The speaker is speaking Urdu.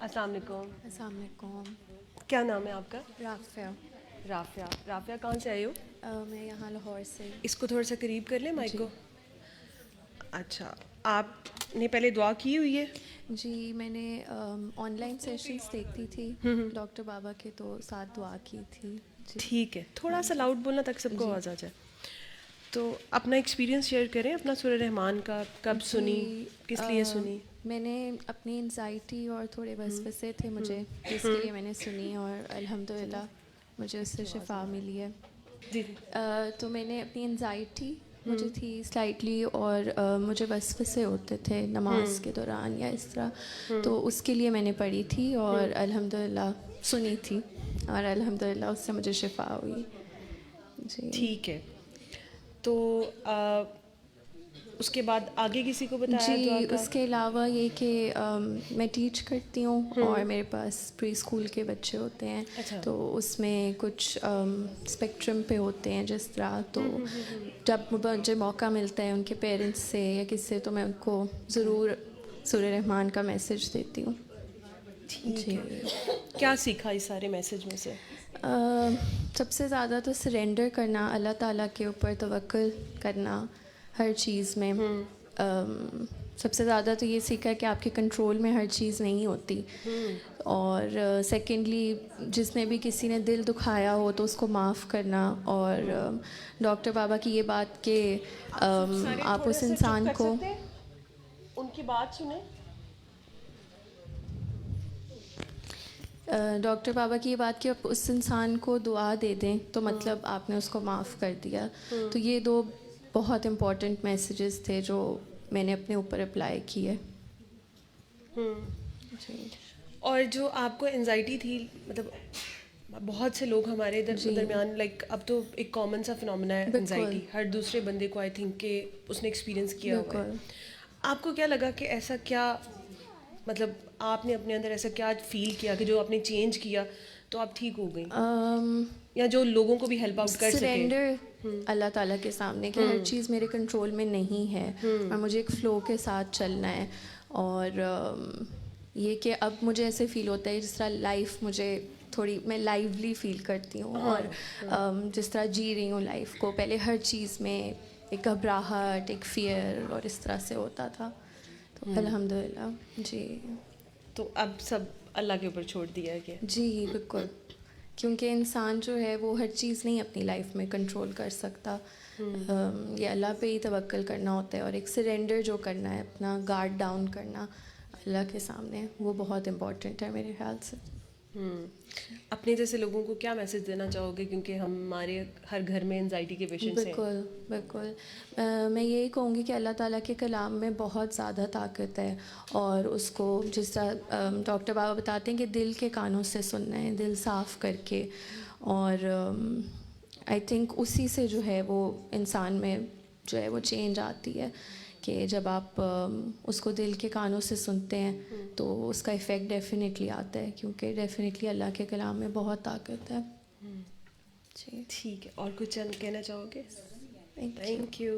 السلام علیکم. السلام علیکم. کیا نام ہے آپ کا؟ رافعہ. رافعہ کہاں سے آئے ہو؟ میں یہاں لاہور سے. اس کو تھوڑا سا قریب کر لیں مائک جی. کو. اچھا, آپ نے پہلے دعا کی ہوئی ہے؟ جی میں نے آن لائن سیشنس دیکھتی تھی ڈاکٹر بابا کے, تو ساتھ دعا کی تھی. جی ٹھیک ہے, تھوڑا سا لاؤڈ بولنا تاکہ سب کو آواز آ جائے. تو اپنا ایکسپیرینس شیئر کریں اپنا سورہ رحمان کا, کب سنی, کس لیے سنی؟ میں نے اپنی انزائٹی اور تھوڑے وسوسے تھے مجھے, جس کے لیے میں نے سنی, اور الحمدللہ مجھے اس سے شفا ملی ہے. تو میں نے اپنی انزائٹی مجھے تھی سلائٹلی, اور مجھے وسوسے ہوتے تھے نماز کے دوران یا اس طرح, تو اس کے لیے میں نے پڑھی تھی اور الحمدللہ سنی تھی, اور الحمدللہ اس سے مجھے شفا ہوئی. جی ٹھیک ہے. تو اس کے بعد آگے کسی کو بتایا دعا جی. کا؟ اس کے علاوہ یہ کہ میں ٹیچ کرتی ہوں, اور میرے پاس پری اسکول کے بچے ہوتے ہیں, تو اس میں کچھ اسپیکٹرم پہ ہوتے ہیں جس طرح, تو جب مجھے موقع ملتا ہے ان کے پیرنٹس سے یا کس سے, تو میں ان کو ضرور سورہ رحمان کا میسج دیتی ہوں. ٹھیک ہے. کیا سیکھا اس سارے میسج میں سے؟ سب سے زیادہ تو سرینڈر کرنا, اللہ تعالیٰ کے اوپر توکل کرنا ہر چیز میں. سب سے زیادہ تو یہ سیکھا ہے کہ آپ کے کنٹرول میں ہر چیز نہیں ہوتی, اور سیکنڈلی جس نے بھی کسی نے دل دکھایا ہو تو اس کو معاف کرنا, اور ڈاکٹر بابا کی یہ بات کہ آپ اس انسان کو ان کی بات سنیں. ڈاکٹر بابا کی یہ بات کہ آپ اس انسان کو دعا دے دیں تو مطلب آپ نے اس کو معاف کر دیا. تو یہ دو بہت امپورٹنٹ میسیجز تھے جو میں نے اپنے اوپر اپلائی کیے. جی. اور جو آپ کو انزائٹی تھی, مطلب بہت سے لوگ ہمارے درمیان, لائک اب تو ایک کامن سا فنومینا ہے انزائٹی, ہر دوسرے بندے کو آئی تھنک کہ اس نے ایکسپیرینس کیا ہوا ہے. آپ کو کیا لگا کہ ایسا کیا, مطلب آپ نے اپنے اندر ایسا کیا فیل کیا کہ جو آپ نے چینج کیا تو آپ ٹھیک ہو گئیں, یا جو لوگوں کو بھی ہیلپ آؤٹ کر سکے؟ سرینڈر اللہ تعالیٰ کے سامنے کہ ہر چیز میرے کنٹرول میں نہیں ہے, اور مجھے ایک فلو کے ساتھ چلنا ہے. اور یہ کہ اب مجھے ایسے فیل ہوتا ہے جس طرح لائف مجھے تھوڑی, میں لائیولی فیل کرتی ہوں, اور جس طرح جی رہی ہوں لائف کو. پہلے ہر چیز میں ایک گھبراہٹ, ایک فیئر اور اس طرح سے ہوتا تھا, تو الحمدللہ. جی. تو اب سب اللہ کے اوپر چھوڑ دیا ہے کہ؟ جی بالکل, کیونکہ انسان جو ہے وہ ہر چیز نہیں اپنی لائف میں کنٹرول کر سکتا. یہ اللہ پہ ہی توکل کرنا ہوتا ہے, اور ایک سرینڈر جو کرنا ہے, اپنا گارڈ ڈاؤن کرنا اللہ کے سامنے, وہ بہت امپورٹنٹ ہے میرے خیال سے. اپنے جیسے لوگوں کو کیا میسج دینا چاہو گے, کیونکہ ہمارے ہر گھر میں انزائٹی کے پیشنٹس ہیں؟ بالکل. میں یہی کہوں گی کہ اللہ تعالیٰ کے کلام میں بہت زیادہ طاقت ہے, اور اس کو جس طرح ڈاکٹر بابا بتاتے ہیں کہ دل کے کانوں سے سننا ہے, دل صاف کر کے, اور آئی تھنک اسی سے جو ہے وہ انسان میں جو ہے وہ چینج آتی ہے, کہ جب آپ اس کو دل کے کانوں سے سنتے ہیں تو اس کا ایفیکٹ ڈیفینیٹلی آتا ہے, کیونکہ ڈیفینیٹلی اللہ کے کلام میں بہت طاقت ہے. جی ٹھیک ہے. اور کچھ کہنا چاہو گے؟ Thank you.